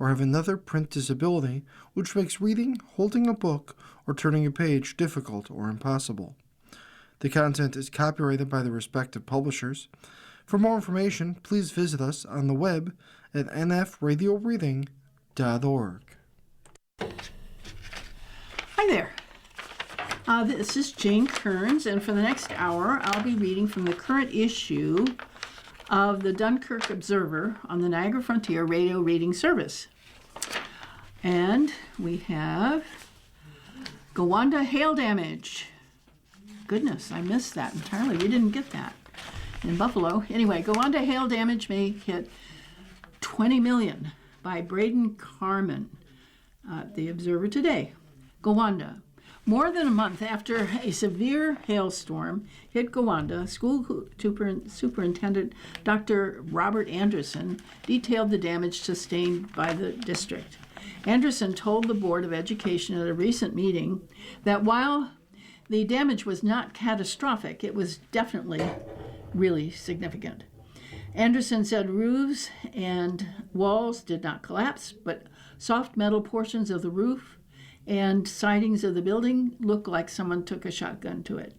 or have another print disability which makes reading, holding a book, or turning a page difficult or impossible. The content is copyrighted by the respective publishers. For more information, please visit us on the web at nfradioreading.org. Hi there. This is Jane Kearns, and for the next hour, I'll be reading from the current issue of the Dunkirk Observer on the Niagara Frontier Radio Reading Service. And we have Gowanda hail damage. Goodness, I missed that entirely. We didn't get that in Buffalo. Anyway, Gowanda hail damage may hit 20 million by Braden Carman, the Observer today. Gowanda. More than a month after a severe hailstorm hit Gowanda, school superintendent Dr. Robert Anderson detailed the damage sustained by the district. Anderson told the Board of Education at a recent meeting that while the damage was not catastrophic, it was definitely really significant. Anderson said roofs and walls did not collapse, but soft metal portions of the roof and sidings of the building look like someone took a shotgun to it.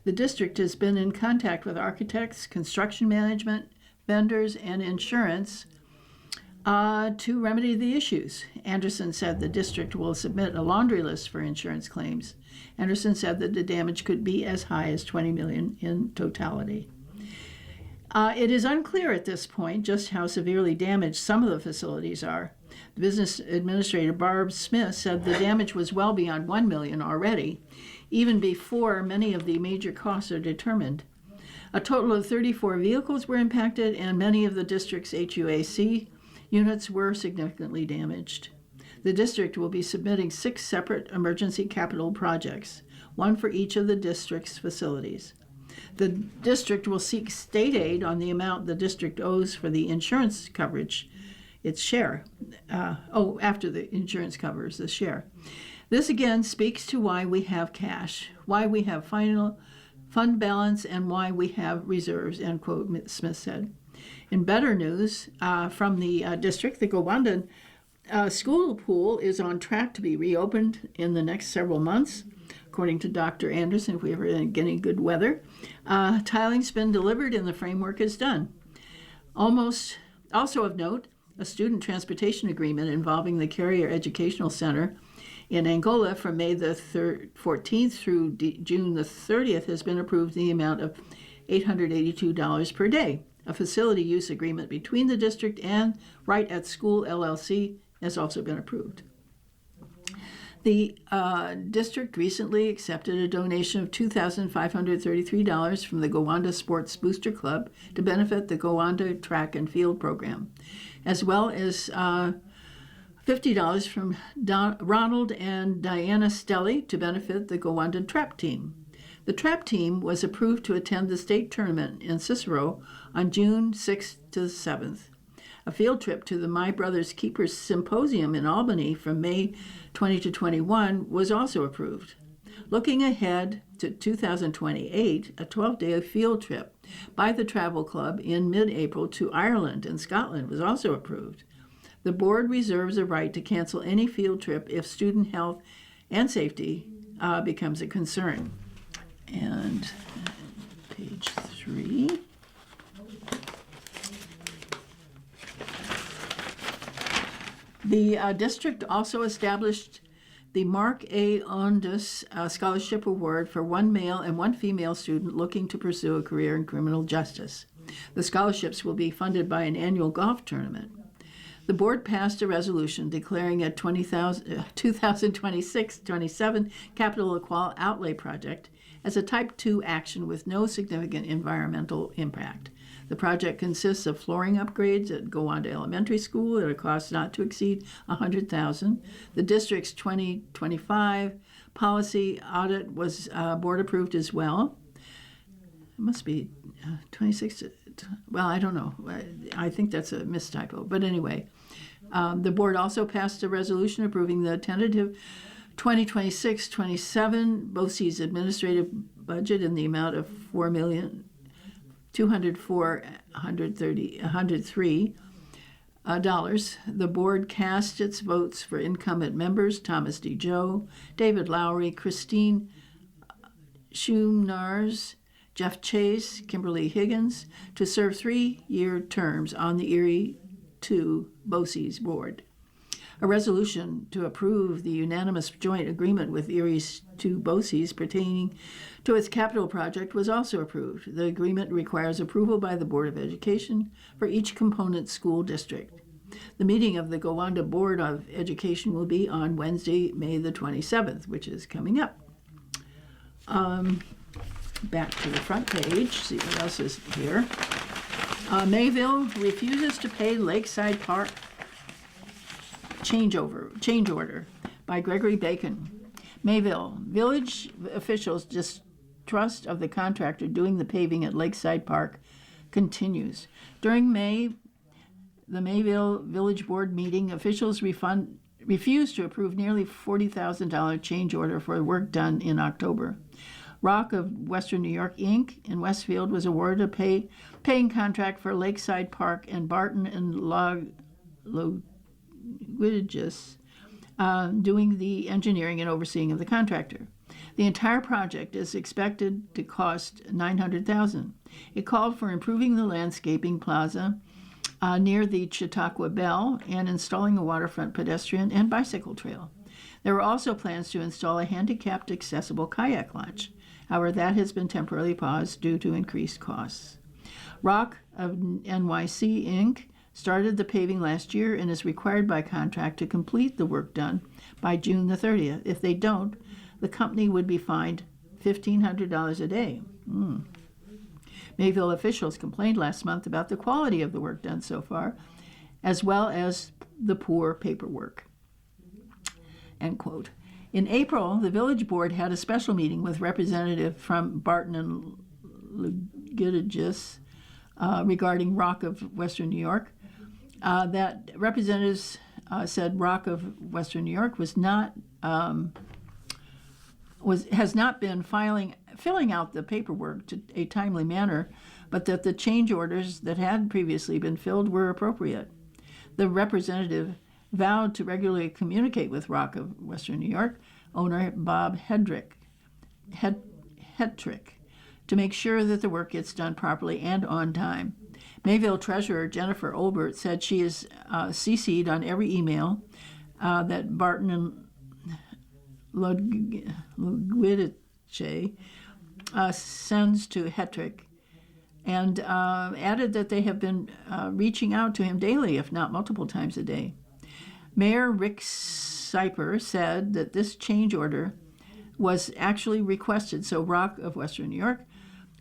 The district has been in contact with architects, construction management, vendors, and insurance to remedy the issues. Anderson said the district will submit a laundry list for insurance claims. Anderson said that the damage could be as high as $20 million in totality. It is unclear at this point just how severely damaged some of the facilities are. The business administrator, Barb Smith, said the damage was well beyond $1 million already, even before many of the major costs are determined. A total of 34 vehicles were impacted, and many of the district's HUAC units were significantly damaged. The district will be submitting 6 separate emergency capital projects, one for each of the district's facilities. The district will seek state aid on the amount the district owes for the insurance coverage, its share. After the insurance covers the share. This again speaks to why we have cash, why we have final fund balance, and why we have reserves, end quote, Smith said. In better news from the district, the Gowanda school pool is on track to be reopened in the next several months. According to Dr. Anderson, if we ever get any good weather, tiling's been delivered and the framework is done. Also of note, a student transportation agreement involving the Carrier Educational Center in Angola from May the 14th through June the 30th has been approved in the amount of $882 per day. A facility use agreement between the district and Right at School LLC has also been approved. The district recently accepted a donation of $2,533 from the Gowanda Sports Booster Club to benefit the Gowanda Track and Field Program, as well as $50 from Ronald and Diana Stelly to benefit the Gowanda Trap Team. The Trap Team was approved to attend the state tournament in Cicero on June 6th to 7th. A field trip to the My Brother's Keepers Symposium in Albany from May 20 to 21 was also approved. Looking ahead to 2028, a 12-day field trip by the Travel Club in mid-April to Ireland and Scotland was also approved. The board reserves a right to cancel any field trip if student health and safety becomes a concern. And page 3. The district also established the Mark A. Ondas Scholarship Award for one male and one female student looking to pursue a career in criminal justice. The scholarships will be funded by an annual golf tournament. The board passed a resolution declaring a 2026-27 capital outlay project as a Type 2 action with no significant environmental impact. The project consists of flooring upgrades at Gowanda Elementary School at a cost not to exceed $100,000. The district's 2025 policy audit was board approved as well. It must be 26. Well, I don't know. I think that's a mistypo. But anyway, the board also passed a resolution approving the tentative 2026-27 BOCES administrative budget in the amount of $4,204,103. The board cast its votes for incumbent members Thomas D. Joe, David Lowry, Christine Schumnars, Jeff Chase, Kimberly Higgins to serve 3-year terms on the Erie 2 BOCES board. A resolution to approve the unanimous joint agreement with Erie's 2 BOCES pertaining to its capital project was also approved. The agreement requires approval by the Board of Education for each component school district. The meeting of the Gowanda Board of Education will be on Wednesday, May the 27th, which is coming up. Back to the front page, see what else is here. Mayville refuses to pay Lakeside Park change order by Gregory Bacon. Mayville village officials' distrust of the contractor doing the paving at Lakeside Park continues. During May, the Mayville Village Board meeting, officials refused to approve nearly $40,000 change order for work done in October. Rock of Western New York, Inc. in Westfield was awarded a paying contract for Lakeside Park, and Barton and Logidus doing the engineering and overseeing of the contractor. The entire project is expected to cost $900,000. It called for improving the landscaping plaza near the Chautauqua Bell and installing a waterfront pedestrian and bicycle trail. There were also plans to install a handicapped accessible kayak launch. However, that has been temporarily paused due to increased costs. Rock of NYC, Inc. started the paving last year and is required by contract to complete the work done by June the 30th. If they don't, the company would be fined $1,500 a day. Mayville officials complained last month about the quality of the work done so far, as well as the poor paperwork. End quote. In April, the village board had a special meeting with representatives from Barton and Logidus regarding Rock of Western New York. That representatives said Rock of Western New York has not been filling out the paperwork to a timely manner, but that the change orders that had previously been filled were appropriate. The representative vowed to regularly communicate with Rock of Western New York owner Bob Hedrick to make sure that the work gets done properly and on time. Mayville Treasurer Jennifer Olbert said she is CC'd on every email that Barton and Logidus sends to Hedrick, and added that they have been reaching out to him daily, if not multiple times a day. Mayor Rick Seiper said that this change order was actually requested so Rock of Western New York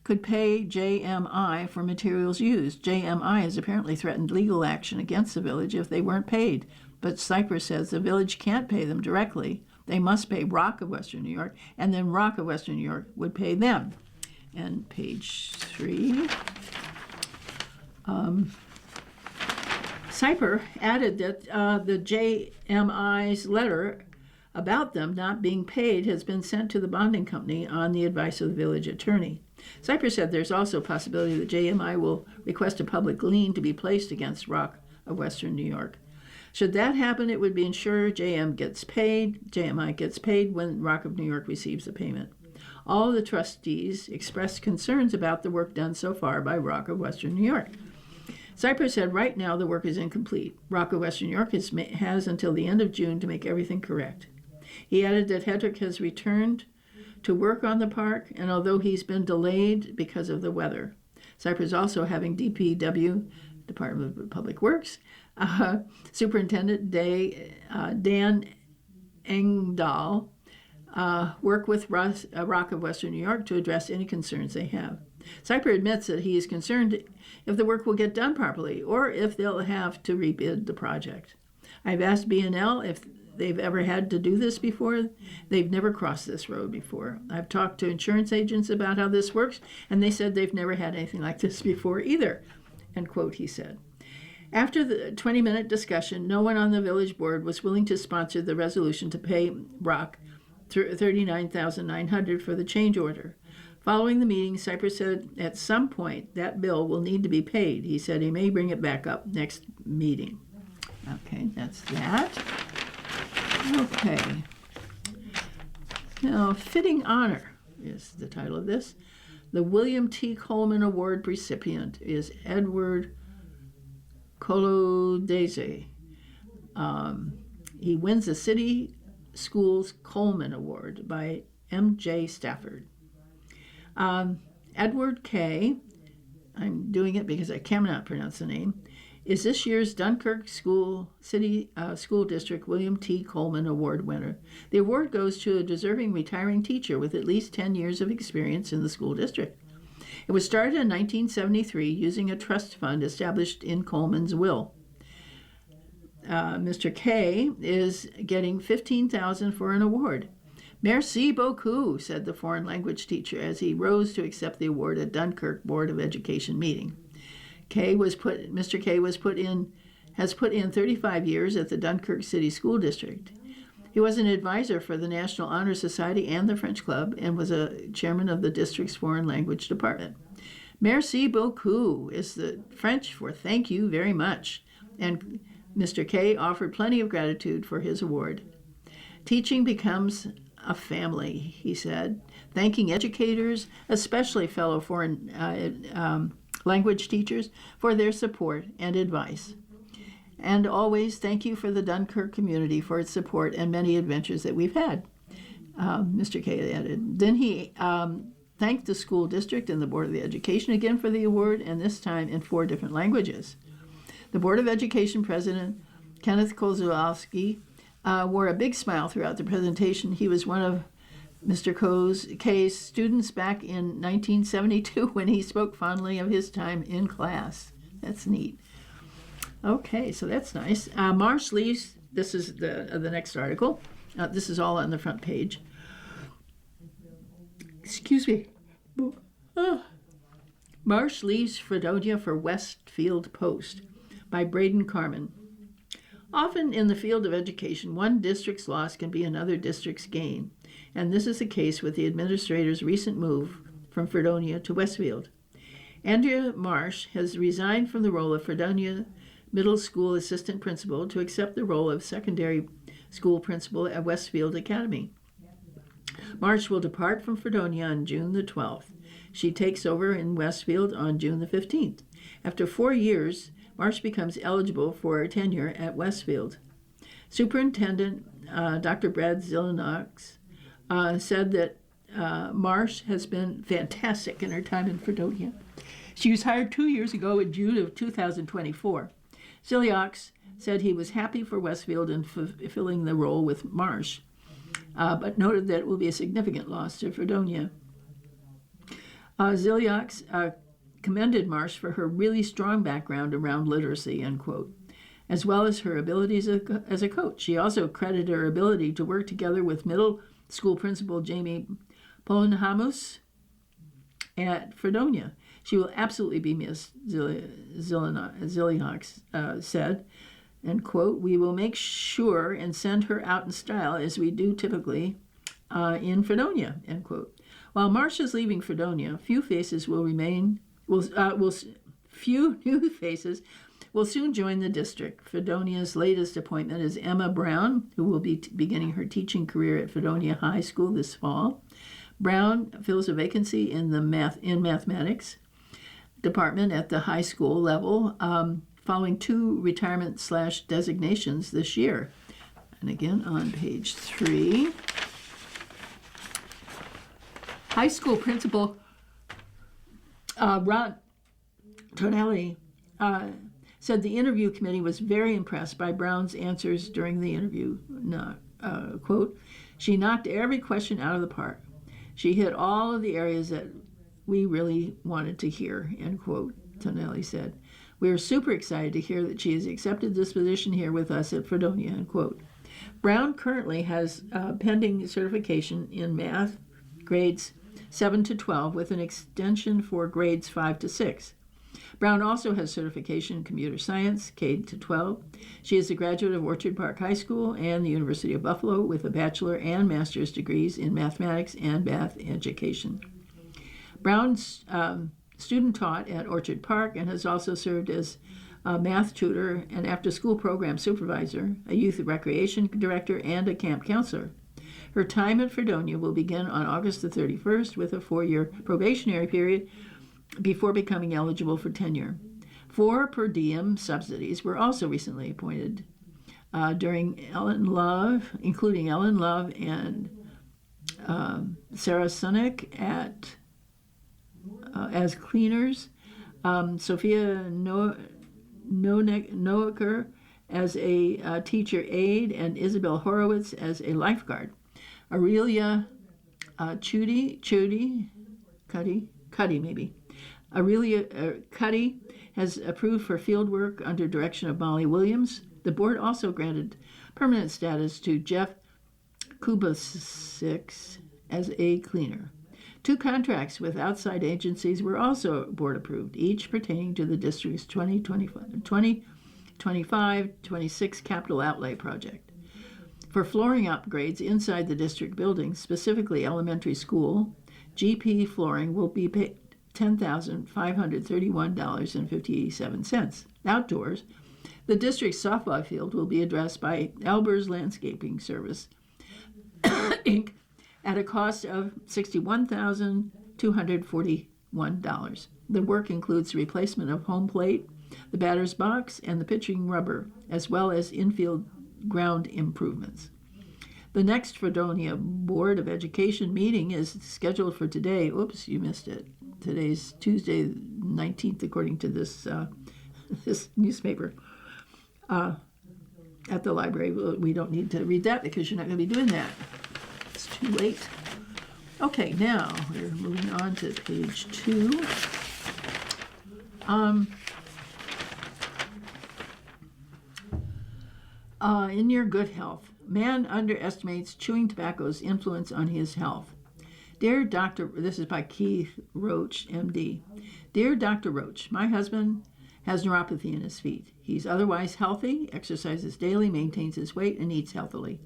could pay JMI for materials used. JMI has apparently threatened legal action against the village if they weren't paid, but Seiper says the village can't pay them directly. They must pay Rock of Western New York, and then Rock of Western New York would pay them. And page 3. Seiper added that the JMI's letter about them not being paid has been sent to the bonding company on the advice of the village attorney. Seiper said there's also a possibility that JMI will request a public lien to be placed against Rock of Western New York. Should that happen, it would be ensured JMI gets paid when Rock of New York receives the payment. All of the trustees expressed concerns about the work done so far by Rock of Western New York. Seiper said right now the work is incomplete. Rock of Western New York has until the end of June to make everything correct. He added that Hedrick has returned to work on the park, and although he's been delayed because of the weather. Seiper is also having DPW, Department of Public Works, Superintendent Dan Engdahl, work with Rock of Western New York to address any concerns they have. Seiper admits that he is concerned if the work will get done properly or if they'll have to rebid the project. I've asked B&L if they've ever had to do this before. They've never crossed this road before. I've talked to insurance agents about how this works, and they said they've never had anything like this before either, end quote, he said. After the 20-minute discussion, no one on the village board was willing to sponsor the resolution to pay Rock $39,900 for the change order. Following the meeting, Seiper said at some point that bill will need to be paid. He said he may bring it back up next meeting. Okay, that's that. Okay. Now, Fitting Honor is the title of this. The William T. Coleman Award recipient is Edward Colodese. He wins the City Schools Coleman Award by M.J. Stafford. Edward K., I'm doing it because I cannot pronounce the name, is this year's Dunkirk School District William T. Coleman Award winner. The award goes to a deserving retiring teacher with at least 10 years of experience in the school district. It was started in 1973 using a trust fund established in Coleman's will. Mr. K is getting $15,000 for an award. Merci beaucoup, said the foreign language teacher as he rose to accept the award at Dunkirk Board of Education meeting. Mr. K has put in 35 years at the Dunkirk City School District. He was an advisor for the National Honor Society and the French Club and was a chairman of the district's foreign language department. Merci beaucoup is the French for thank you very much, and Mr. K offered plenty of gratitude for his award. Teaching becomes a family, he said, thanking educators, especially fellow foreign language teachers, for their support and advice. And always thank you for the Dunkirk community for its support and many adventures that we've had, Mr. K added. Then he thanked the school district and the Board of Education again for the award, and this time in 4 different languages. The Board of Education President, Kenneth Kozlowski, wore a big smile throughout the presentation. He was one of Mr. K's students back in 1972 when he spoke fondly of his time in class. That's neat. Okay, so that's nice. Marsh leaves, this is the next article. This is all on the front page. Excuse me. Marsh leaves Fredonia for Westfield Post by Braden Carman. Often in the field of education, one district's loss can be another district's gain, and this is the case with the administrator's recent move from Fredonia to Westfield. Andrea Marsh has resigned from the role of Fredonia Middle School Assistant Principal to accept the role of Secondary School Principal at Westfield Academy. Marsh will depart from Fredonia on June the 12th. She takes over in Westfield on June the 15th. After 4 years, Marsh becomes eligible for tenure at Westfield. Superintendent Dr. Brad Zilinox said that Marsh has been fantastic in her time in Fredonia. She was hired 2 years ago in June of 2024. Ziliox said he was happy for Westfield in fulfilling the role with Marsh, but noted that it will be a significant loss to Fredonia. Ziliox commended Marsh for her really strong background around literacy, end quote, as well as her abilities as a coach. She also credited her ability to work together with middle school principal Jamie Ponhamus at Fredonia. She will absolutely be missed, Ziliox said, end quote. We will make sure and send her out in style as we do typically in Fredonia, end quote. While Marsh is leaving Fredonia, few new faces will soon join the district. Fredonia's latest appointment is Emma Brown, who will be beginning her teaching career at Fredonia High School this fall. Brown fills a vacancy in the mathematics department at the high school level, following 2 retirement/designations this year. And again on page 3. High school principal Ron Tonelli said the interview committee was very impressed by Brown's answers during the interview. Quote, she knocked every question out of the park. She hit all of the areas that we really wanted to hear, end quote, Tonelli said. We are super excited to hear that she has accepted this position here with us at Fredonia, end quote. Brown currently has pending certification in math, grades 7 to 12, with an extension for grades 5 to 6. Brown also has certification in computer science, K to 12. She is a graduate of Orchard Park High School and the University of Buffalo with a bachelor and master's degrees in mathematics and math education. Brown's student taught at Orchard Park and has also served as a math tutor, an after-school program supervisor, a youth recreation director, and a camp counselor. Her time at Fredonia will begin on August the 31st with a 4-year probationary period before becoming eligible for tenure. 4 per diem subsidies were also recently appointed including Ellen Love and Sarah Sunick as cleaners, Sophia Noaker as a teacher aide, and Isabel Horowitz as a lifeguard. Aurelia Cuddy has approved for field work under direction of Molly Williams. The board also granted permanent status to Jeff Kubasik as a cleaner. 2 contracts with outside agencies were also board approved, each pertaining to the district's 2025-26 capital outlay project. For flooring upgrades inside the district buildings, specifically elementary school, GP flooring will be paid $10,531.57. Outdoors, the district's softball field will be addressed by Albers Landscaping Service, Inc., at a cost of $61,241. The work includes the replacement of home plate, the batter's box, and the pitching rubber, as well as infield ground improvements. The next Fredonia Board of Education meeting is scheduled for today. Oops, you missed it. Today's Tuesday, 19th, according to this this newspaper. At the library. We don't need to read that because you're not going to be doing that. It's too late. Okay, now we're moving on to page 2. In your good health, man underestimates chewing tobacco's influence on his health. Dear Dr. This is by Keith Roach, MD. Dear Dr. Roach, my husband has neuropathy in his feet. He's otherwise healthy, exercises daily, maintains his weight, and eats healthily.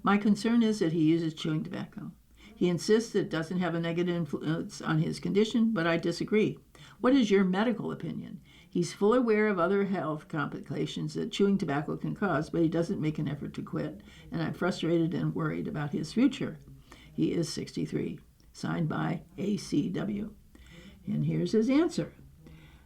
My concern is that he uses chewing tobacco. He insists that it doesn't have a negative influence on his condition, but I disagree. What is your medical opinion? He's fully aware of other health complications that chewing tobacco can cause, but he doesn't make an effort to quit, and I'm frustrated and worried about his future. He is 63. Signed by ACW. And here's his answer.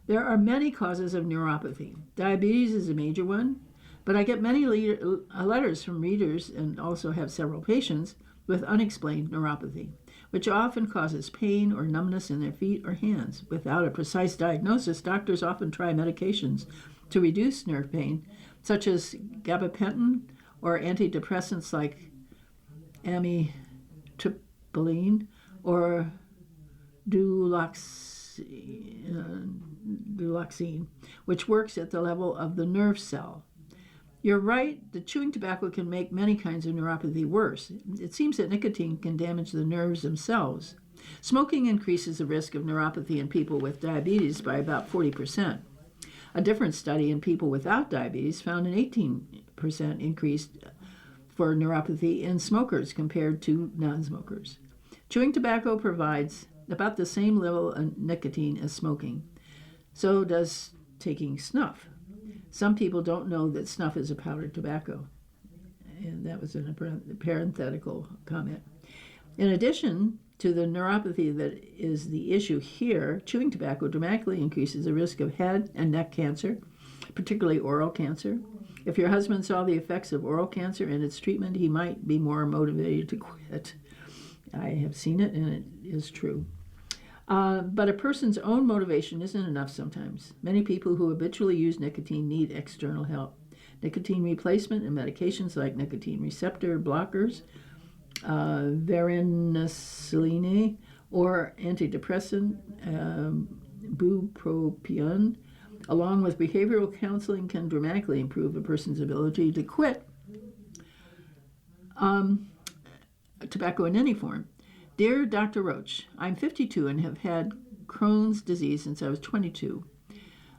There are many causes of neuropathy. Diabetes is a major one, but I get many letters from readers and also have several patients with unexplained neuropathy, which often causes pain or numbness in their feet or hands. Without a precise diagnosis, doctors often try medications to reduce nerve pain, such as gabapentin or antidepressants like amitriptyline or duloxetine, which works at the level of the nerve cell. You're right, the chewing tobacco can make many kinds of neuropathy worse. It seems that nicotine can damage the nerves themselves. Smoking increases the risk of neuropathy in people with diabetes by about 40%. A different study in people without diabetes found an 18% increase for neuropathy in smokers compared to non-smokers. Chewing tobacco provides about the same level of nicotine as smoking. So does taking snuff. Some people don't know that snuff is a powdered tobacco. And that was in a parenthetical comment. In addition to the neuropathy that is the issue here, chewing tobacco dramatically increases the risk of head and neck cancer, particularly oral cancer. If your husband saw the effects of oral cancer and its treatment, he might be more motivated to quit. I have seen it, and it is true. But a person's own motivation isn't enough sometimes. Many people who habitually use nicotine need external help. Nicotine replacement and medications like nicotine receptor blockers, varenicline, or antidepressant, bupropion, along with behavioral counseling, can dramatically improve a person's ability to quit tobacco in any form. Dear Dr. Roach, I'm 52 and have had Crohn's disease since I was 22.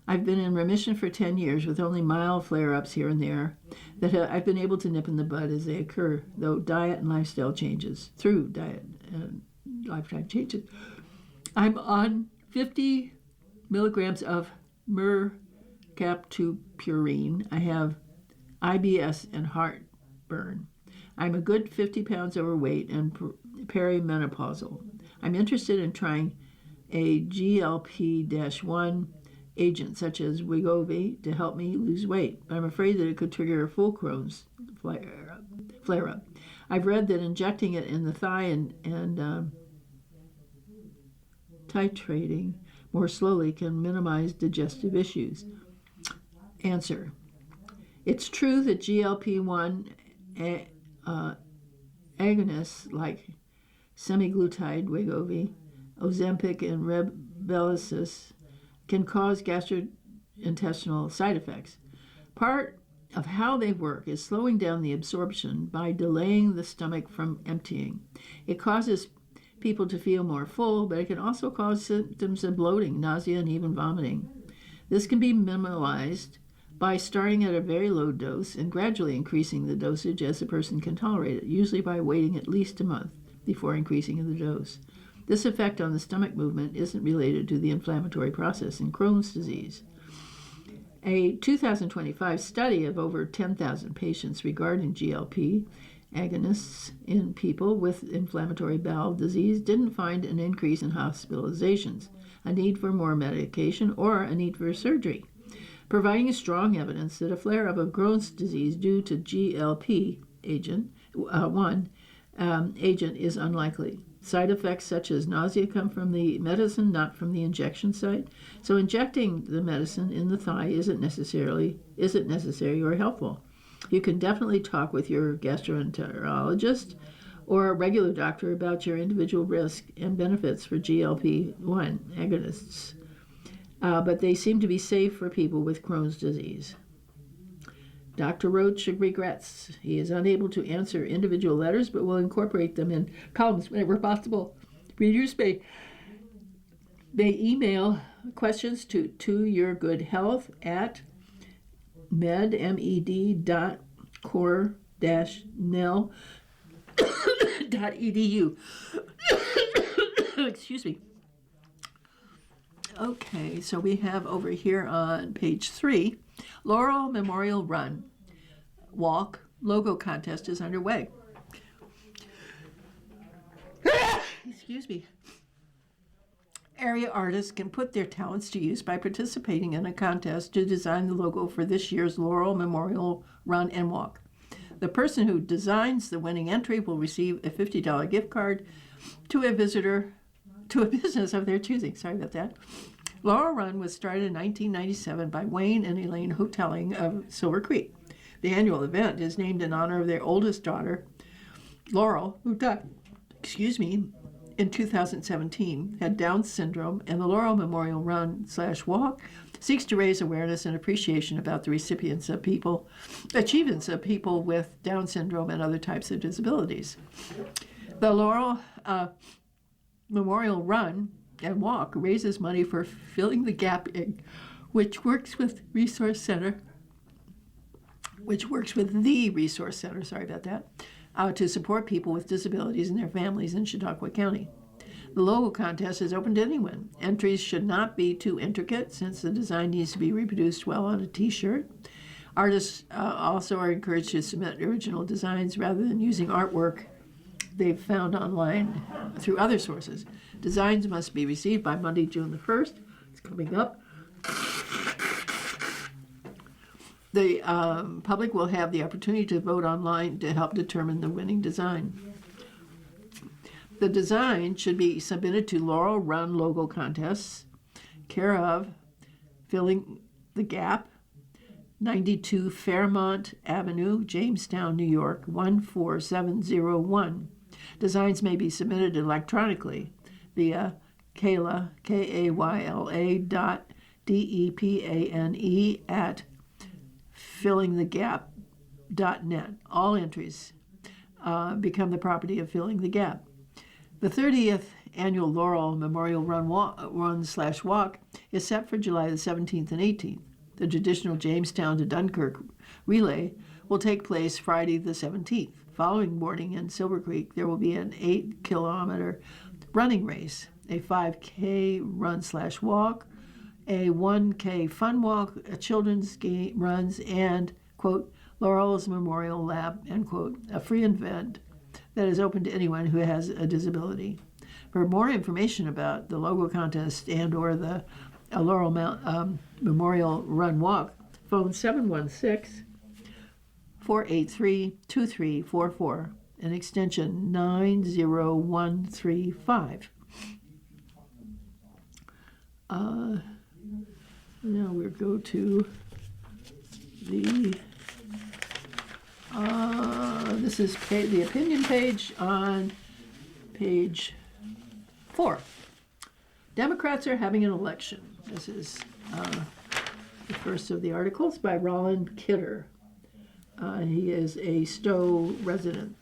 I've been in remission for 10 years with only mild flare-ups here and there that I've been able to nip in the bud as they occur, through diet and lifestyle changes. I'm on 50 milligrams of captoprene. I have IBS and heartburn. I'm a good 50 pounds overweight and perimenopausal. I'm interested in trying a GLP-1 agent such as Wegovy to help me lose weight. I'm afraid that it could trigger a full Crohn's flare-up. I've read that injecting it in the thigh and titrating more slowly can minimize digestive issues. Answer. It's true that GLP-1 agonists like semaglutide, Wegovy, Ozempic, and Rybelsus can cause gastrointestinal side effects. Part of how they work is slowing down the absorption by delaying the stomach from emptying. It causes people to feel more full, but it can also cause symptoms of bloating, nausea, and even vomiting. This can be minimalized by starting at a very low dose and gradually increasing the dosage as the person can tolerate it, usually by waiting at least a month before increasing the dose. This effect on the stomach movement isn't related to the inflammatory process in Crohn's disease. A 2025 study of over 10,000 patients regarding GLP agonists in people with inflammatory bowel disease didn't find an increase in hospitalizations, a need for more medication, or a need for surgery, providing strong evidence that a flare-up of Crohn's disease due to GLP agent is unlikely. Side effects such as nausea come from the medicine, not from the injection site. So injecting the medicine in the thigh isn't necessary or helpful. You can definitely talk with your gastroenterologist or a regular doctor about your individual risk and benefits for GLP-1 agonists. But they seem to be safe for people with Crohn's disease. Dr. Roach regrets he is unable to answer individual letters, but will incorporate them in columns whenever possible. Readers may email questions to yourgoodhealth at med.core-nel.edu. Excuse me. Okay, so we have over here on page 3, Laurel Memorial Run Walk logo contest is underway. Excuse me. Area artists can put their talents to use by participating in a contest to design the logo for this year's Laurel Memorial Run and Walk. The person who designs the winning entry will receive a $50 gift card to a business of their choosing. Sorry about that. Laurel Run was started in 1997 by Wayne and Elaine Hotelling of Silver Creek. The annual event is named in honor of their oldest daughter, Laurel, who died, in 2017, had Down syndrome, and the Laurel Memorial Run/Walk seeks to raise awareness and appreciation about the achievements of people with Down syndrome and other types of disabilities. The Laurel Memorial Run and Walk raises money for Filling the Gap, Inc., which works with the Resource Center, to support people with disabilities and their families in Chautauqua County. The logo contest is open to anyone. Entries should not be too intricate since the design needs to be reproduced well on a t-shirt. Artists also are encouraged to submit original designs rather than using artwork they've found online through other sources. Designs must be received by Monday, June the 1st. It's coming up. The public will have the opportunity to vote online to help determine the winning design. The design should be submitted to Laurel Run Logo Contests, care of Filling the Gap, 92 Fairmont Avenue, Jamestown, New York, 14701. Designs may be submitted electronically via Kayla, KAYLA.DEPANE at fillingthegap.net. All entries become the property of Filling the Gap. The 30th annual Laurel Memorial Run/Walk is set for July the 17th and 18th. The traditional Jamestown to Dunkirk relay will take place Friday the 17th. Following morning in Silver Creek, there will be an 8-kilometer running race, a 5K run/walk, a 1K fun walk, a children's game runs, and, quote, Laurel's Memorial Lab, end quote, a free event that is open to anyone who has a disability. For more information about the logo contest and or the Laurel Memorial Run Walk, phone 716-483-2344 and extension 90135. Now we'll go to the this is the opinion page on page 4. Democrats are having an election. This is the first of the articles by Roland Kidder. He is a Stowe resident.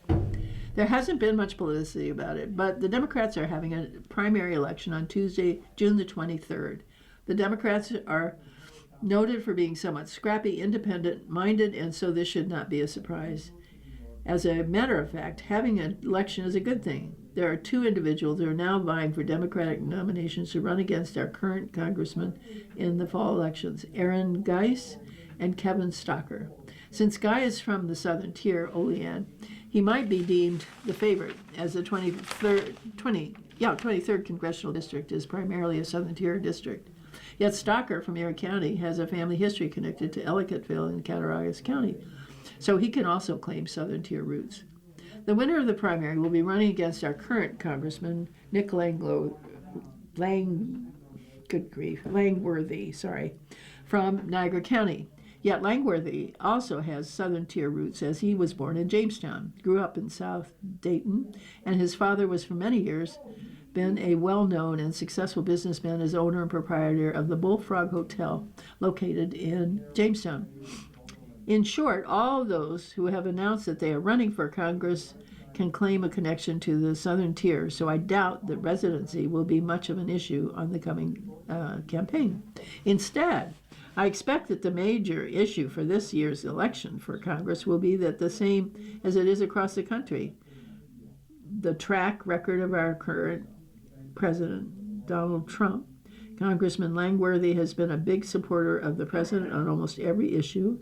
There hasn't been much publicity about it, but the Democrats are having a primary election on Tuesday, June the 23rd. The Democrats are noted for being somewhat scrappy, independent-minded, and so this should not be a surprise. As a matter of fact, having an election is a good thing. There are 2 individuals who are now vying for Democratic nominations to run against our current congressman in the fall elections, Aaron Geis and Kevin Stocker. Since Guy is from the southern tier, Olean, he might be deemed the favorite, as the 23rd Congressional District is primarily a southern tier district. Yet Stocker from Erie County has a family history connected to Ellicottville in Cattaraugus County, so he can also claim southern tier roots. The winner of the primary will be running against our current Congressman, Nick Langworthy, from Niagara County. Yet Langworthy also has southern tier roots, as he was born in Jamestown, grew up in South Dayton, and his father was for many years been a well-known and successful businessman as owner and proprietor of the Bullfrog Hotel located in Jamestown. In short, all of those who have announced that they are running for Congress can claim a connection to the southern tier, so I doubt that residency will be much of an issue on the coming campaign. Instead, I expect that the major issue for this year's election for Congress will be that the same as it is across the country, the track record of our current President Donald Trump. Congressman Langworthy has been a big supporter of the president on almost every issue,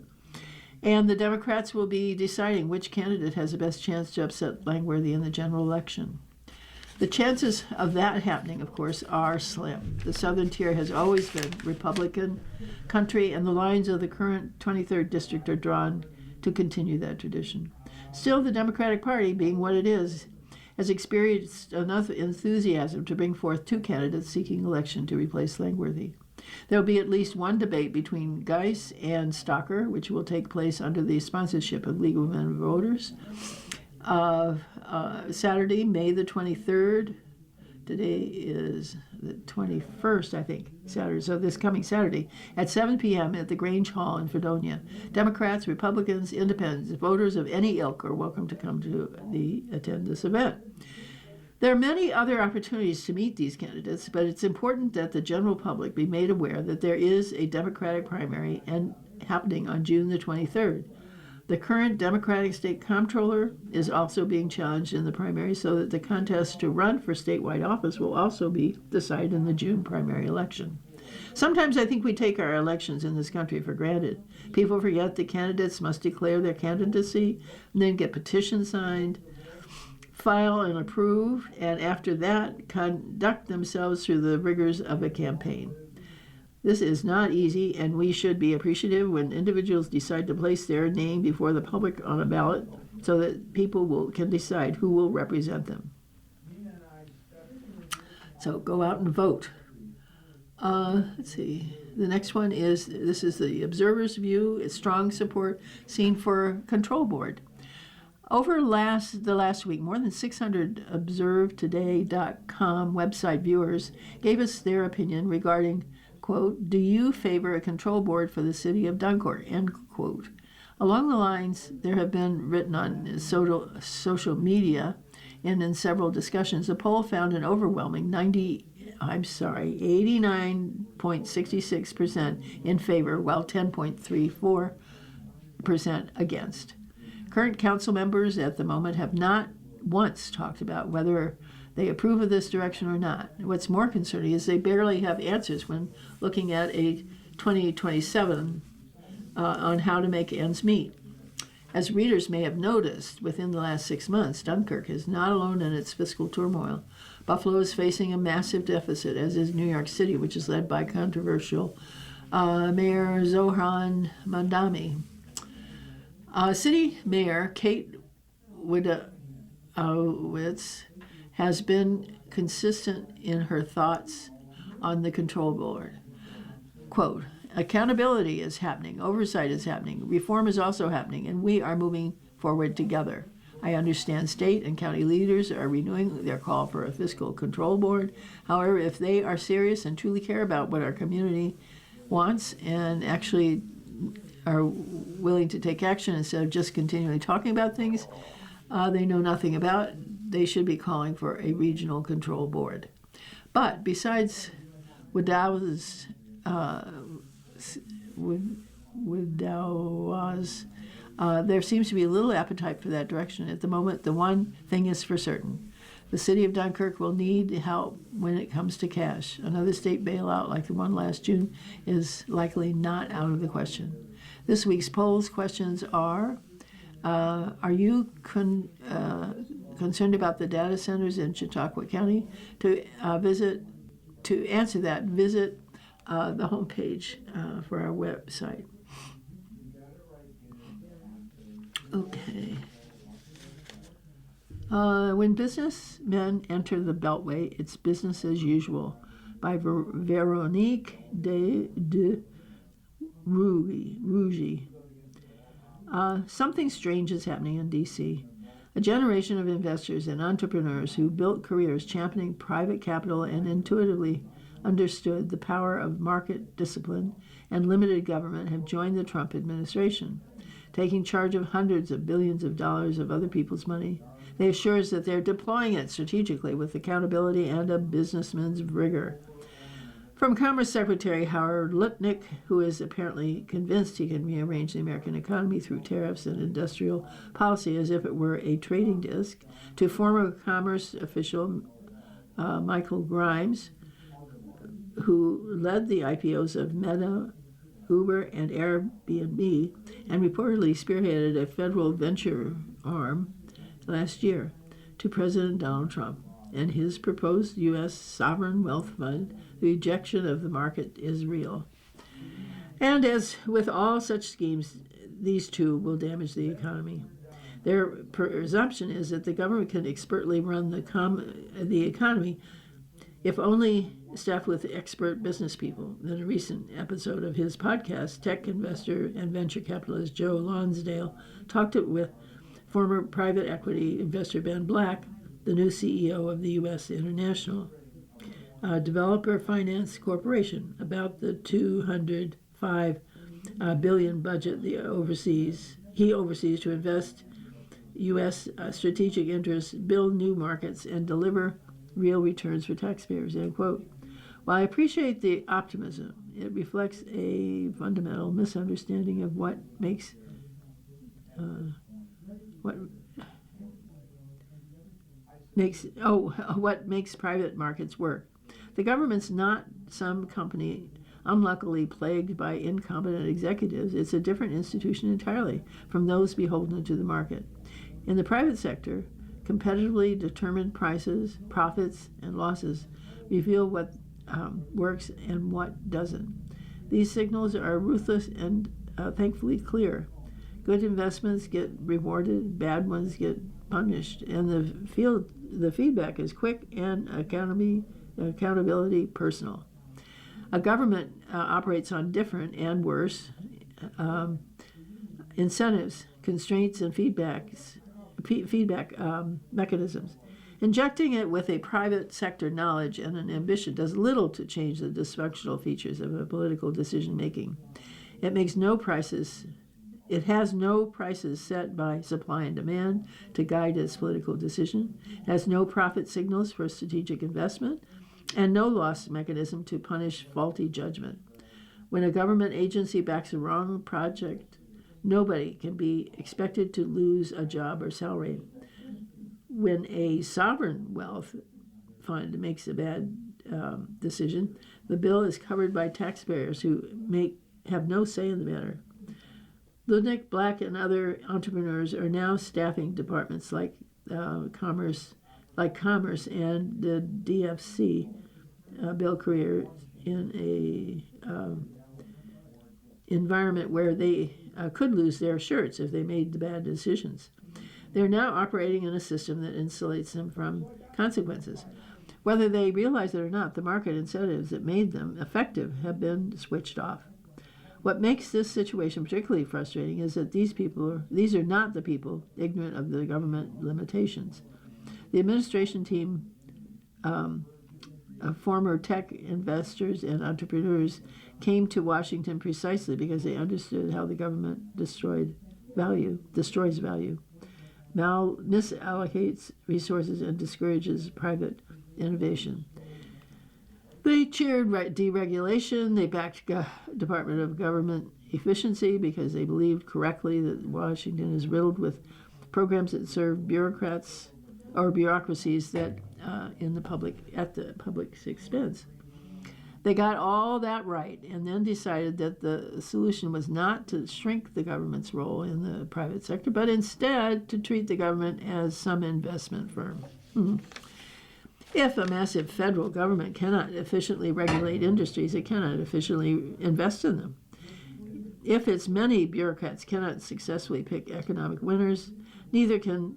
and the Democrats will be deciding which candidate has the best chance to upset Langworthy in the general election. The chances of that happening, of course, are slim. The southern tier has always been Republican country, and the lines of the current 23rd district are drawn to continue that tradition. Still, the Democratic Party, being what it is, has experienced enough enthusiasm to bring forth 2 candidates seeking election to replace Langworthy. There will be at least one debate between Geis and Stocker, which will take place under the sponsorship of League of Women Voters. Saturday, May the 23rd. Today is the 21st, I think, Saturday. So this coming Saturday at 7 p.m. at the Grange Hall in Fredonia. Democrats, Republicans, Independents, voters of any ilk are welcome to come to attend this event. There are many other opportunities to meet these candidates, but it's important that the general public be made aware that there is a Democratic primary and happening on June the 23rd. The current Democratic State Comptroller is also being challenged in the primary, so that the contest to run for statewide office will also be decided in the June primary election. Sometimes I think we take our elections in this country for granted. People forget that candidates must declare their candidacy and then get petitions signed, file and approve, and after that conduct themselves through the rigors of a campaign. This is not easy, and we should be appreciative when individuals decide to place their name before the public on a ballot so that people can decide who will represent them. So go out and vote. Let's see. The next one is, this is the Observer's view. It's strong support seen for control board. Over the last week, more than 600 ObserveToday.com website viewers gave us their opinion regarding, quote, do you favor a control board for the city of Dunkirk, end quote. Along the lines there have been written on social media and in several discussions, the poll found an overwhelming 89.66% in favor, while 10.34% against. Current council members at the moment have not once talked about whether they approve of this direction or not. What's more concerning is they barely have answers when looking at a 2027 on how to make ends meet. As readers may have noticed, within the last 6 months, Dunkirk is not alone in its fiscal turmoil. Buffalo is facing a massive deficit, as is New York City, which is led by controversial Mayor Zohran Mamdani. City Mayor Kate Witz has been consistent in her thoughts on the control board. Quote, accountability is happening, oversight is happening, reform is also happening, and we are moving forward together. I understand state and county leaders are renewing their call for a fiscal control board. However, if they are serious and truly care about what our community wants and actually are willing to take action instead of just continually talking about things they know nothing about, they should be calling for a regional control board. But besides Wodow's there seems to be little appetite for that direction. At the moment, the one thing is for certain. The city of Dunkirk will need help when it comes to cash. Another state bailout like the one last June is likely not out of the question. This week's polls questions are you concerned about the data centers in Chautauqua County? To answer that, visit the homepage for our website. Okay. When businessmen enter the Beltway, it's business as usual, by Veronique de Rougy. Something strange is happening in D.C. A generation of investors and entrepreneurs who built careers championing private capital and intuitively understood the power of market discipline and limited government have joined the Trump administration, taking charge of hundreds of billions of dollars of other people's money. They assure us that they're deploying it strategically with accountability and a businessman's rigor. From Commerce Secretary Howard Lutnick, who is apparently convinced he can rearrange the American economy through tariffs and industrial policy as if it were a trading desk, to former Commerce official Michael Grimes, who led the IPOs of Meta, Uber, and Airbnb, and reportedly spearheaded a federal venture arm last year, to President Donald Trump and his proposed U.S. sovereign wealth fund. The rejection of the market is real. And as with all such schemes, these too will damage the economy. Their presumption is that the government can expertly run the economy if only staffed with expert business people. In a recent episode of his podcast, tech investor and venture capitalist Joe Lonsdale talked with former private equity investor Ben Black, the new CEO of the U.S. International Developer Finance Corporation, about the $205 billion budget he oversees to invest U.S. Strategic interests, build new markets, and deliver real returns for taxpayers, end quote. While I appreciate the optimism, it reflects a fundamental misunderstanding of what makes private markets work. The government's not some company unluckily plagued by incompetent executives. It's a different institution entirely from those beholden to the market. In the private sector, competitively determined prices, profits, and losses reveal what works and what doesn't. These signals are ruthless and thankfully clear. Good investments get rewarded, bad ones get punished, and the feedback is quick and accountability personal. A government operates on different and worse incentives, constraints, and feedback mechanisms. Injecting it with a private sector knowledge and an ambition does little to change the dysfunctional features of a political decision-making. It has no prices set by supply and demand to guide its political decision, has no profit signals for strategic investment, and no loss mechanism to punish faulty judgment. When a government agency backs a wrong project, nobody can be expected to lose a job or salary. When a sovereign wealth makes a bad decision, the bill is covered by taxpayers who have no say in the matter. Ludnick, Black, and other entrepreneurs are now staffing departments like Commerce and the DFC. Bill Career in a environment where they could lose their shirts if they made the bad decisions. They're now operating in a system that insulates them from consequences. Whether they realize it or not, the market incentives that made them effective have been switched off. What makes this situation particularly frustrating is that these are not the people ignorant of the government limitations. The administration team of former tech investors and entrepreneurs came to Washington precisely because they understood how the government destroys value, misallocates resources, and discourages private innovation. They cheered deregulation. They backed Department of Government efficiency because they believed correctly that Washington is riddled with programs that serve bureaucracies that at the public's expense. They got all that right and then decided that the solution was not to shrink the government's role in the private sector, but instead to treat the government as some investment firm. If a massive federal government cannot efficiently regulate industries, it cannot efficiently invest in them. If its many bureaucrats cannot successfully pick economic winners, neither can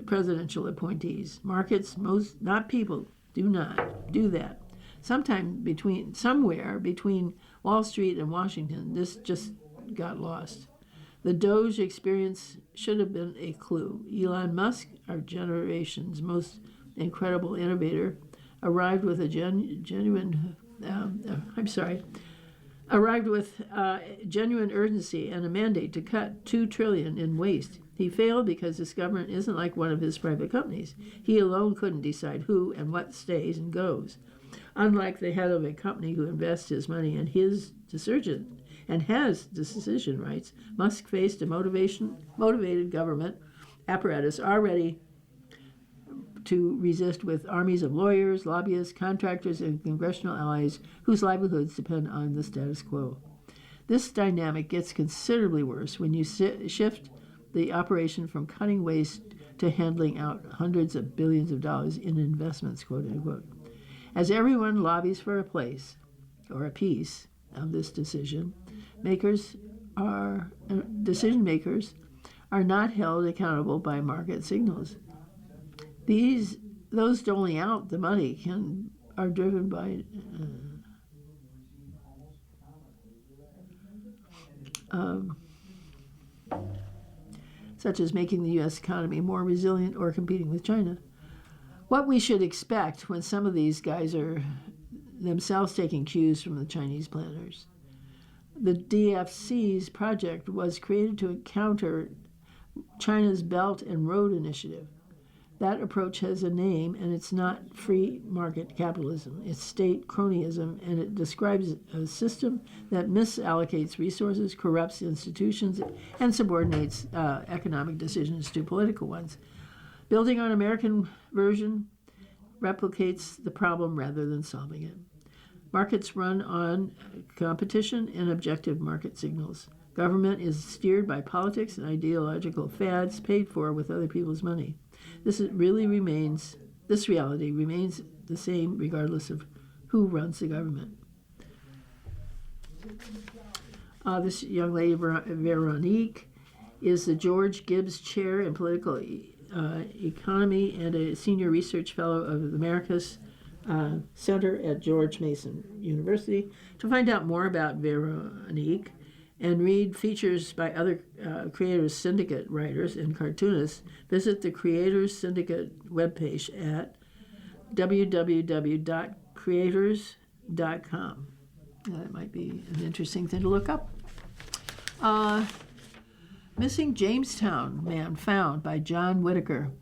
presidential appointees. Markets, not people, do not do that. Somewhere between Wall Street and Washington, this just got lost. The Doge experience should have been a clue. Elon Musk, our generation's most incredible innovator, arrived with genuine urgency and a mandate to cut $2 trillion in waste. He failed because this government isn't like one of his private companies. He alone couldn't decide who and what stays and goes. Unlike the head of a company who invests his money in his decision and has decision rights, Musk faced a motivated government apparatus already to resist with armies of lawyers, lobbyists, contractors, and congressional allies whose livelihoods depend on the status quo. This dynamic gets considerably worse when you shift the operation from cutting waste to handling out hundreds of billions of dollars in investments, quote unquote. As everyone lobbies for a place or a piece of this decision makers are not held accountable by market signals. Those doling out the money are driven by such as making the U.S. economy more resilient or competing with China. What we should expect when some of these guys are themselves taking cues from the Chinese planners. The DFC's project was created to counter China's Belt and Road Initiative. That approach has a name, and it's not free market capitalism. It's state cronyism, and it describes a system that misallocates resources, corrupts institutions, and subordinates economic decisions to political ones. Building on American version replicates the problem rather than solving it. Markets run on competition and objective market signals. Government is steered by politics and ideological fads paid for with other people's money. This reality remains the same regardless of who runs the government. This young lady, Veronique, is the George Gibbs Chair in Political Economy and a Senior Research Fellow of the Americas Center at George Mason University. To find out more about Veronique and read features by other Creators Syndicate writers and cartoonists, visit the Creators Syndicate webpage at www.creators.com. That might be an interesting thing to look up. Missing Jamestown Man found by John Whitaker.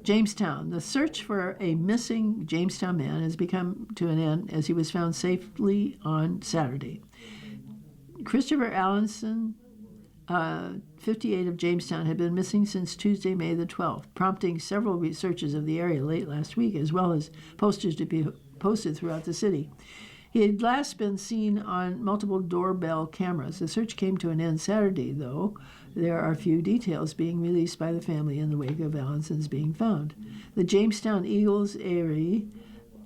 Jamestown. The search for a missing Jamestown man has come to an end as he was found safely on Saturday. Christopher Allenson 58 of Jamestown had been missing since Tuesday, May the 12th, prompting several researches of the area late last week, as well as posters to be posted throughout the city. He had last been seen on multiple doorbell cameras. The search came to an end Saturday, though. There are few details being released by the family in the wake of Allison's being found. The Jamestown Eagles Eyrie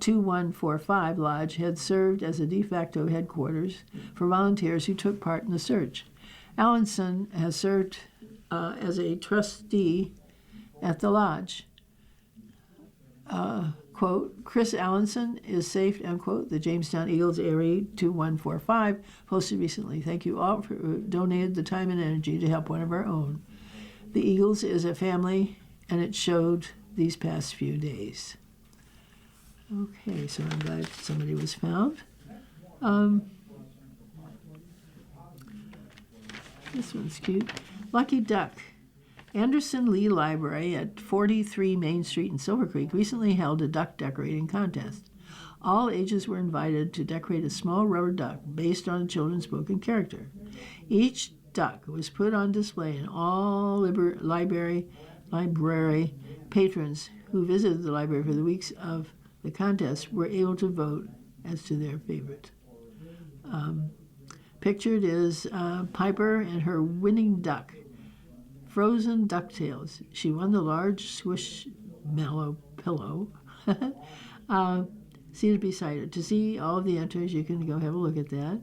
2145 Lodge had served as a de facto headquarters for volunteers who took part in the search. Allison has served as a trustee at the lodge. Quote, Chris Allison is safe, end quote, the Jamestown Eagles Eyrie 2145 posted recently. Thank you all for donated the time and energy to help one of our own. The Eagles is a family, and it showed these past few days. Okay, so I'm glad somebody was found. This one's cute. Lucky Duck. Anderson Lee Library at 43 Main Street in Silver Creek recently held a duck decorating contest. All ages were invited to decorate a small rubber duck based on a children's book and character. Each duck was put on display, and all library patrons who visited the library for the weeks of the contest were able to vote as to their favorite. Pictured is Piper and her winning duck, Frozen DuckTales. She won the large Squishmallow pillow seated beside it. To see all of the entries, you can go have a look at that.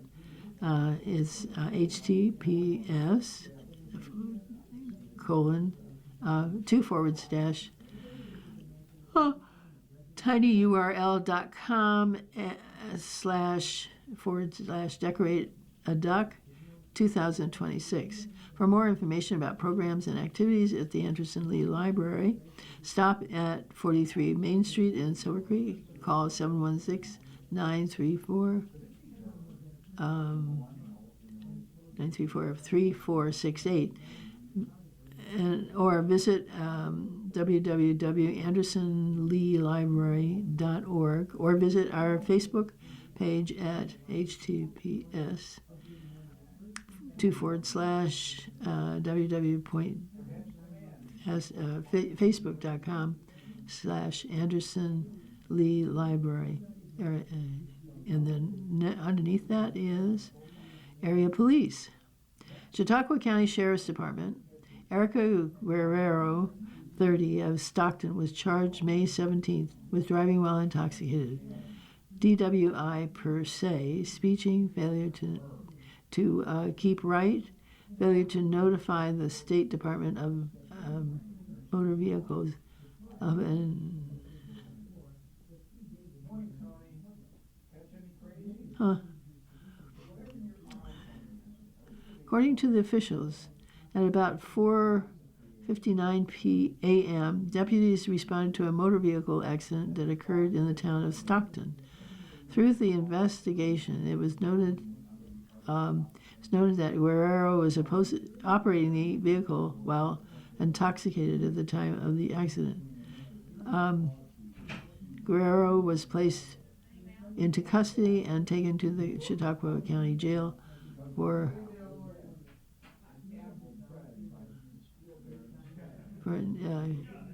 It's https:// tinyurl.com//decorate a duck 2026. For more information about programs and activities at the Anderson Lee Library, stop at 43 Main Street in Silver Creek. Call 716-934-3468, or visit www.andersonleelibrary.org, or visit our Facebook page at https www.facebook.com/Anderson Lee Library. And then underneath that is Area Police. Chautauqua County Sheriff's Department. Erica Guerrero, 30, of Stockton, was charged May 17th with driving while intoxicated. DWI per se, speeching, failure to keep right, failure to notify the State Department of Motor Vehicles of an According to the officials, at about 4:59 a.m., deputies responded to a motor vehicle accident that occurred in the town of Stockton. Through the investigation, it was noted that Guerrero was operating the vehicle while intoxicated at the time of the accident. Guerrero was placed into custody and taken to the Chautauqua County Jail for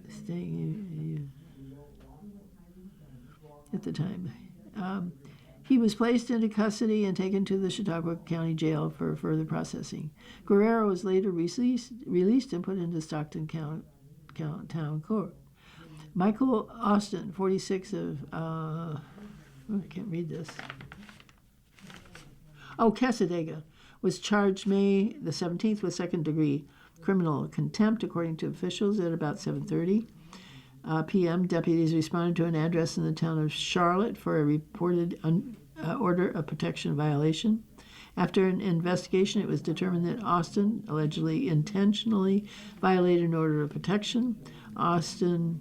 staying at the time. He was placed into custody and taken to the Chautauqua County Jail for further processing. Guerrero was later released and put into Stockton Town Court. Michael Austin, 46 of, I can't read this. Casadega, was charged May the 17th with second-degree criminal contempt, according to officials, at about 7:30 p.m. Deputies responded to an address in the town of Charlotte for a reported order of protection violation. After an investigation, it was determined that Austin allegedly intentionally violated an order of protection. Austin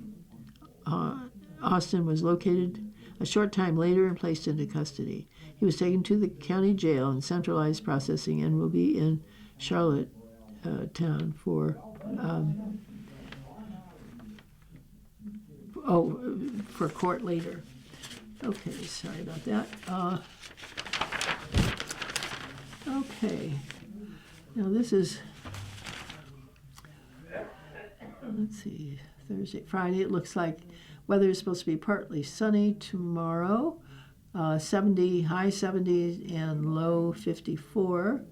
was located a short time later and placed into custody. He was taken to the county jail and centralized processing and will be in Charlotte town for court later. Okay, sorry about that. Okay, now this is let's see, Thursday, Friday, it looks like weather is supposed to be partly sunny tomorrow. 70, high 70s and low 54.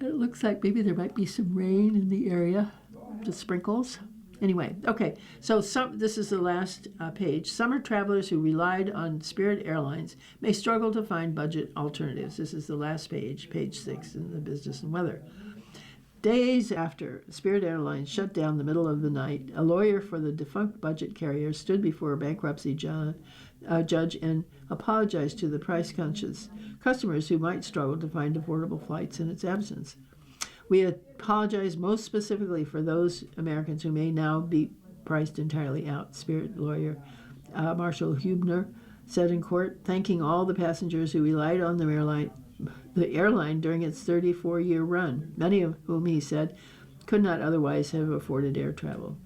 It looks like maybe there might be some rain in the area, just sprinkles. Anyway, okay, so this is the last page. Summer travelers who relied on Spirit Airlines may struggle to find budget alternatives. This is the last page, page 6 in the business and weather. Days after Spirit Airlines shut down the middle of the night, a lawyer for the defunct budget carrier stood before a bankruptcy judge and apologized to the price-conscious customers who might struggle to find affordable flights in its absence. We apologize most specifically for those Americans who may now be priced entirely out, Spirit lawyer Marshall Hubner said in court, thanking all the passengers who relied on the airline during its 34-year run, many of whom, he said, could not otherwise have afforded air travel.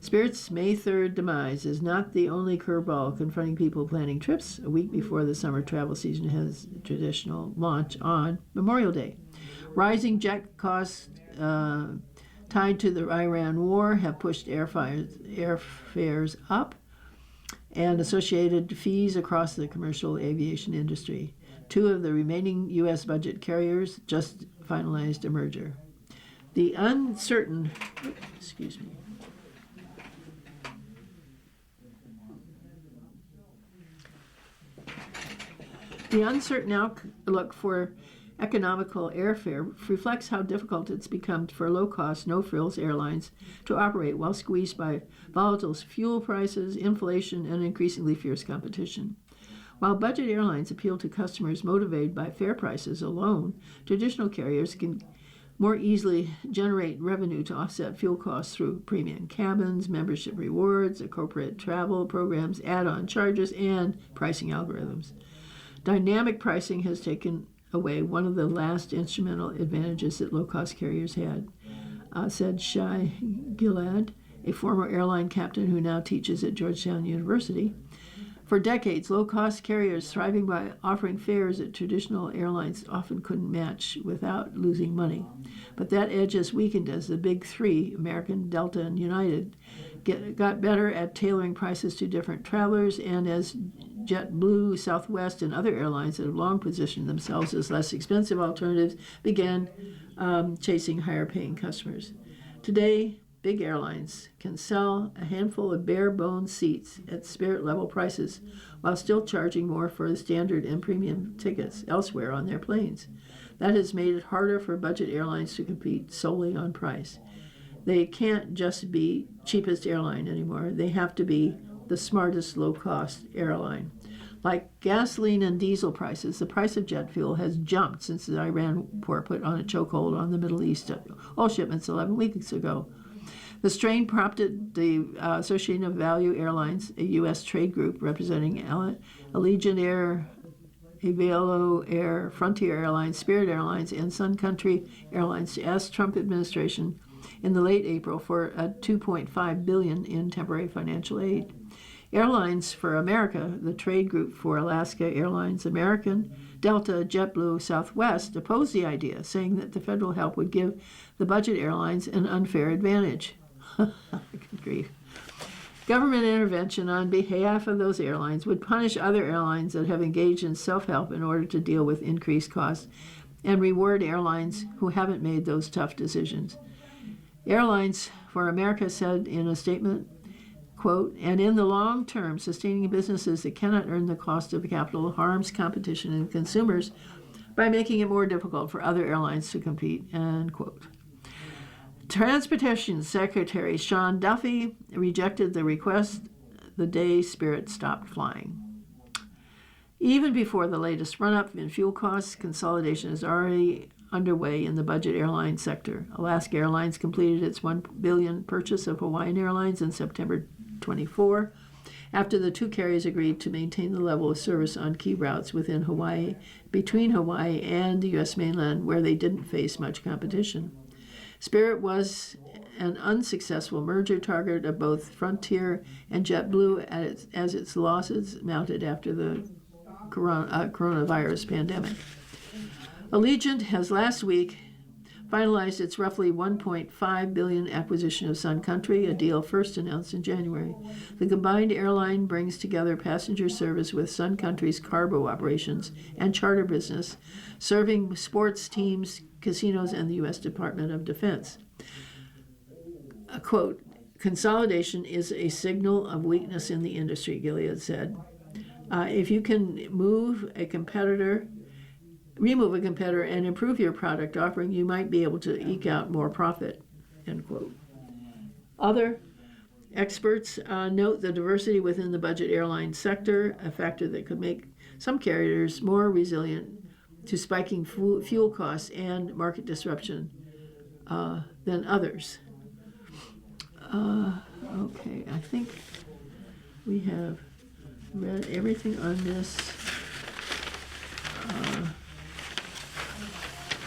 Spirit's May 3rd demise is not the only curveball confronting people planning trips a week before the summer travel season has traditional launch on Memorial Day. Rising jet costs tied to the Iran war have pushed airfares up and associated fees across the commercial aviation industry. Two of the remaining U.S. budget carriers just finalized a merger. The uncertain outlook for economical airfare reflects how difficult it's become for low-cost, no-frills airlines to operate while squeezed by volatile fuel prices, inflation, and increasingly fierce competition. While budget airlines appeal to customers motivated by fare prices alone, traditional carriers can more easily generate revenue to offset fuel costs through premium cabins, membership rewards, corporate travel programs, add-on charges, and pricing algorithms. Dynamic pricing has taken away one of the last instrumental advantages that low-cost carriers had, said Shai Gilad, a former airline captain who now teaches at Georgetown University. For decades, low-cost carriers thriving by offering fares that traditional airlines often couldn't match without losing money. But that edge has weakened as the big three, American, Delta, and United, got better at tailoring prices to different travelers, and as JetBlue, Southwest, and other airlines that have long positioned themselves as less expensive alternatives began chasing higher-paying customers. Today, big airlines can sell a handful of bare-bones seats at Spirit-level prices while still charging more for the standard and premium tickets elsewhere on their planes. That has made it harder for budget airlines to compete solely on price. They can't just be cheapest airline anymore. They have to be the smartest low-cost airline. Like gasoline and diesel prices, the price of jet fuel has jumped since the Iran war put on a chokehold on the Middle East oil shipments 11 weeks ago. The strain prompted the Association of Value Airlines, a U.S. trade group representing Allegiant Air, Avelo Air, Frontier Airlines, Spirit Airlines, and Sun Country Airlines, to ask Trump administration in the late April for $2.5 billion in temporary financial aid. Airlines for America, the trade group for Alaska Airlines, American, Delta, JetBlue, Southwest, opposed the idea, saying that the federal help would give the budget airlines an unfair advantage. Good grief. Government intervention on behalf of those airlines would punish other airlines that have engaged in self-help in order to deal with increased costs and reward airlines who haven't made those tough decisions. Airlines for America said in a statement, quote, and in the long term, sustaining businesses that cannot earn the cost of capital harms competition and consumers by making it more difficult for other airlines to compete, end quote. Transportation Secretary Sean Duffy rejected the request the day Spirit stopped flying. Even before the latest run-up in fuel costs, consolidation is already underway in the budget airline sector. Alaska Airlines completed its $1 billion purchase of Hawaiian Airlines in September 24, after the two carriers agreed to maintain the level of service on key routes within Hawaii, between Hawaii and the U.S. mainland, where they didn't face much competition. Spirit was an unsuccessful merger target of both Frontier and JetBlue as its losses mounted after the coronavirus pandemic. Allegiant has last week finalized its roughly $1.5 billion acquisition of Sun Country, a deal first announced in January. The combined airline brings together passenger service with Sun Country's cargo operations and charter business, serving sports teams, casinos, and the U.S. Department of Defense. A quote, "Consolidation is a signal of weakness in the industry," Gilead said. If you can remove a competitor and improve your product offering, you might be able to eke out more profit, end quote. Other experts note the diversity within the budget airline sector, a factor that could make some carriers more resilient to spiking fuel costs and market disruption than others. Okay, I think we have read everything on this.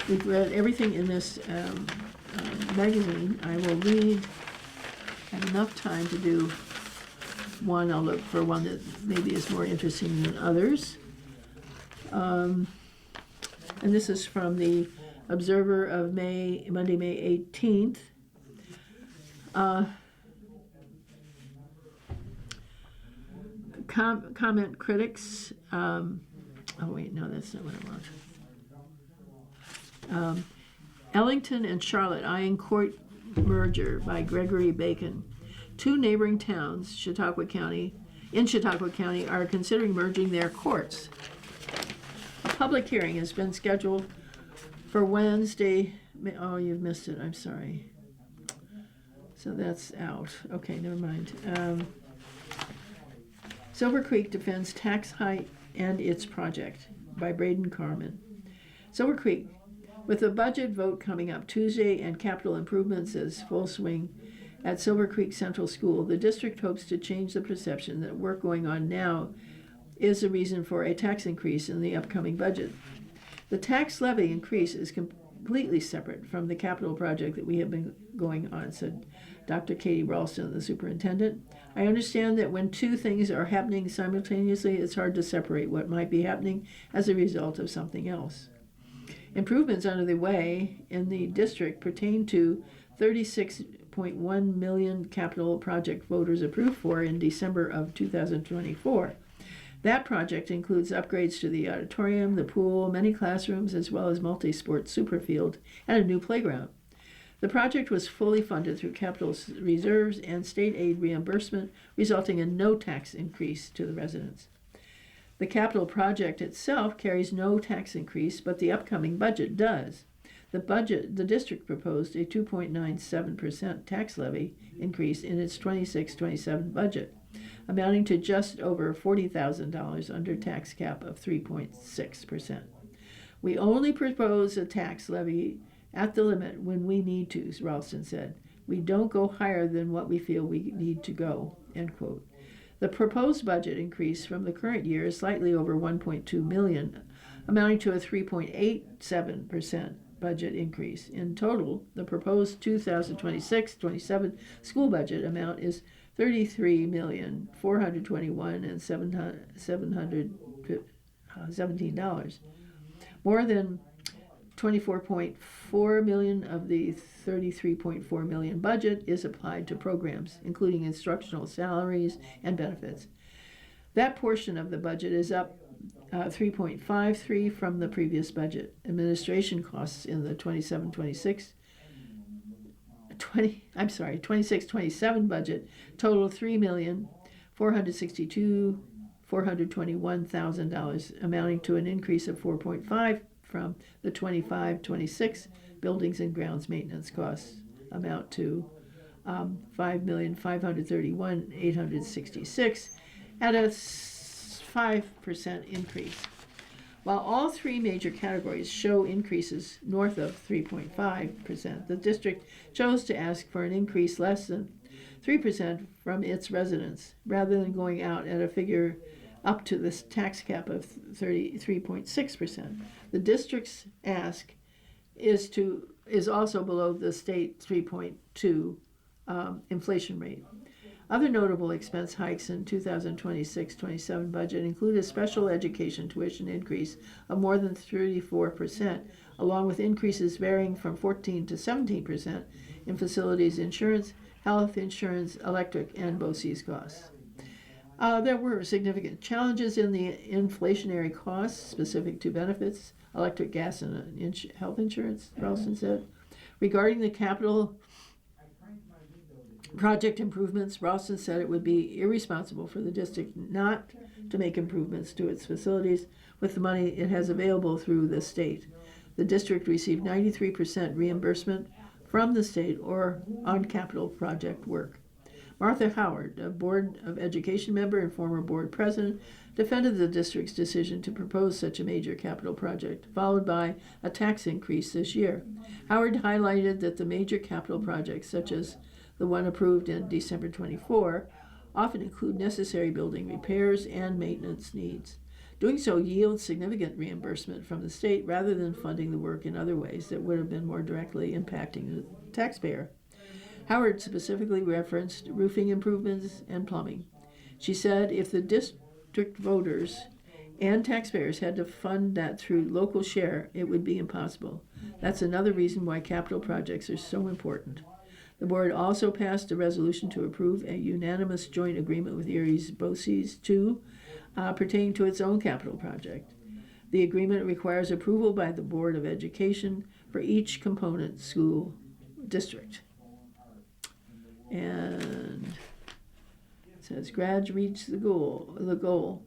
We've read everything in this magazine. I will have enough time to do one. I'll look for one that maybe is more interesting than others. And this is from the Observer of Monday, May 18th. Comment critics. Oh wait, no, that's not what I want. Ellington and Charlotte eyeing court merger by Gregory Bacon. Two neighboring towns, Chautauqua County, are considering merging their courts. A public hearing has been scheduled for Wednesday. Oh, you've missed it. I'm sorry. So that's out. Okay, never mind. Silver Creek defends tax hike and its project by Braden Carman. Silver Creek, with the budget vote coming up Tuesday and capital improvements is full swing at Silver Creek Central School, the district hopes to change the perception that work going on now is a reason for a tax increase in the upcoming budget. The tax levy increase is completely separate from the capital project that we have been going on, said Dr. Katie Ralston, the superintendent. I understand that when two things are happening simultaneously, it's hard to separate what might be happening as a result of something else. Improvements under the way in the district pertain to $36.1 million capital project voters approved for in December of 2024. That project includes upgrades to the auditorium, the pool, many classrooms, as well as multi-sport superfield and a new playground. The project was fully funded through capital reserves and state aid reimbursement, resulting in no tax increase to the residents. The capital project itself carries no tax increase, but the upcoming budget does. The district proposed a 2.97% tax levy increase in its 26-27 budget, amounting to just over $40,000 under tax cap of 3.6%. We only propose a tax levy at the limit when we need to, Ralston said. We don't go higher than what we feel we need to go, end quote. The proposed budget increase from the current year is slightly over $1.2 million, amounting to a 3.87% budget increase. In total, the proposed 2026-27 school budget amount is $33,421,717. More than $24.4 million of the $33.4 million budget is applied to programs, including instructional salaries and benefits. That portion of the budget is up 3.53 from the previous budget. Administration costs in the 26-27 budget total $3,461,421,000, amounting to an increase of 4.5 from the 25-26 buildings and grounds maintenance costs amount to $5,531,866 at a 5% increase. While all three major categories show increases north of 3.5%, the district chose to ask for an increase less than 3% from its residents, rather than going out at a figure up to this tax cap of 33.6%. The district's ask is also below the state 3.2 inflation rate. Other notable expense hikes in 2026-27 budget include a special education tuition increase of more than 34%, along with increases varying from 14 to 17% in facilities insurance, health insurance, electric, and BOCES costs. There were significant challenges in the inflationary costs specific to benefits, electric, gas, and health insurance, Ralston said. Regarding the capital project improvements, Ralston said it would be irresponsible for the district not to make improvements to its facilities with the money it has available through the state. The district received 93% reimbursement from the state or on capital project work. Martha Howard, a Board of Education member and former board president, defended the district's decision to propose such a major capital project, followed by a tax increase this year. Howard highlighted that the major capital projects, such as the one approved in December 24, often include necessary building repairs and maintenance needs. Doing so yields significant reimbursement from the state rather than funding the work in other ways that would have been more directly impacting the taxpayer. Howard specifically referenced roofing improvements and plumbing. She said if the district voters and taxpayers had to fund that through local share, it would be impossible. That's another reason why capital projects are so important. The board also passed a resolution to approve a unanimous joint agreement with Erie's BOCES 2 pertaining to its own capital project. The agreement requires approval by the Board of Education for each component school district. And it says, grads reach the goal.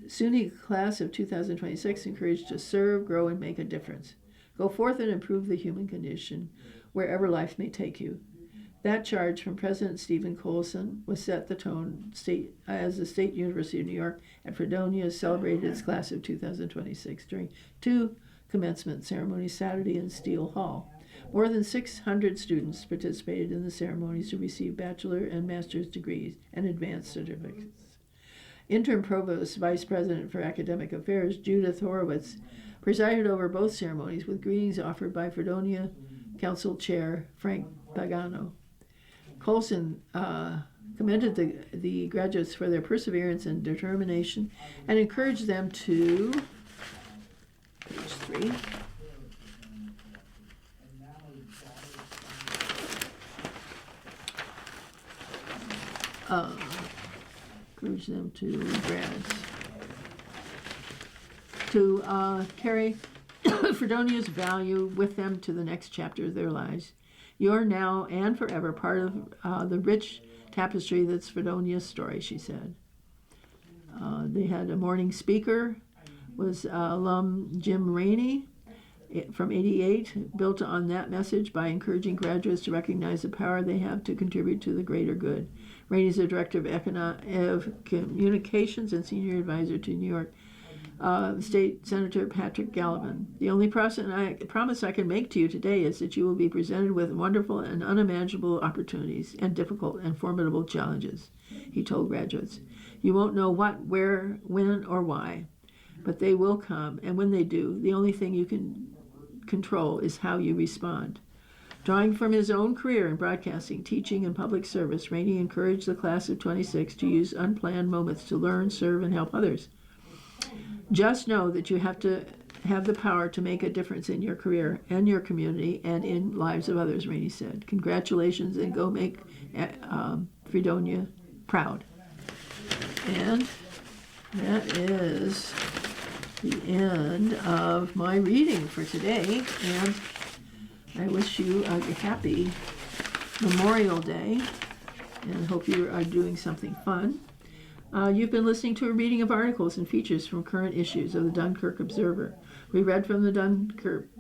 SUNY class of 2026 encouraged to serve, grow, and make a difference. Go forth and improve the human condition wherever life may take you. That charge from President Stephen Colson was set the tone as the State University of New York at Fredonia celebrated its class of 2026 during 2 commencement ceremonies Saturday in Steele Hall. More than 600 students participated in the ceremonies to receive bachelor and master's degrees and advanced certificates. Interim Provost Vice President for Academic Affairs Judith Horowitz presided over both ceremonies with greetings offered by Fredonia Council Chair Frank Pagano. Colson commended the graduates for their perseverance and determination and encouraged them to, page 3, encourage them to grads to carry Fredonia's value with them to the next chapter of their lives. You're now and forever part of the rich tapestry that's Fredonia's story, she said. They had a morning speaker, was alum Jim Rainey from 88, built on that message by encouraging graduates to recognize the power they have to contribute to the greater good. Rainey's the director of communications and senior advisor to New York State Senator Patrick Gallivan. The only promise I can make to you today is that you will be presented with wonderful and unimaginable opportunities and difficult and formidable challenges, he told graduates. You won't know what, where, when, or why, but they will come, and when they do, the only thing you can control is how you respond. Drawing from his own career in broadcasting, teaching, and public service, Rainey encouraged the class of 26 to use unplanned moments to learn, serve, and help others. Just know that you have to have the power to make a difference in your career and your community and in lives of others, Rainey said. Congratulations, and go make Fredonia proud. And that is the end of my reading for today, and I wish you a happy Memorial Day and hope you are doing something fun. You've been listening to a reading of articles and features from current issues of the Dunkirk Observer. We read from the Dunkirk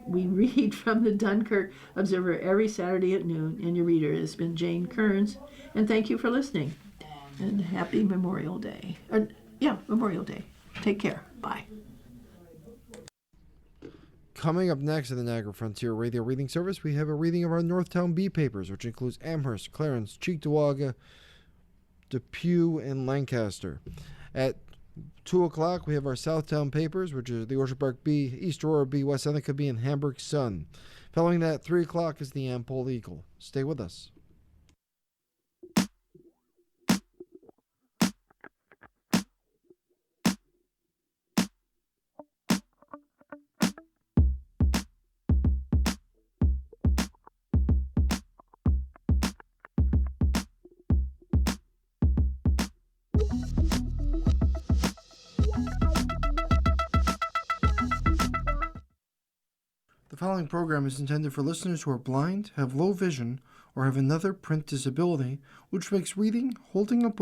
Observer every Saturday at noon, and your reader has been Jane Kearns. And thank you for listening. And happy Memorial Day. Memorial Day. Take care. Bye. Coming up next in the Niagara Frontier Radio Reading Service, we have a reading of our Northtown Bee papers, which includes Amherst, Clarence, Cheektowaga, Depew, and Lancaster. At 2 o'clock, we have our Southtown papers, which is the Orchard Park Bee, East Aurora Bee, West Seneca Bee, and Hamburg Sun. Following that, 3 o'clock is the Ampole Eagle. Stay with us. The following program is intended for listeners who are blind, have low vision, or have another print disability, which makes reading, holding a book,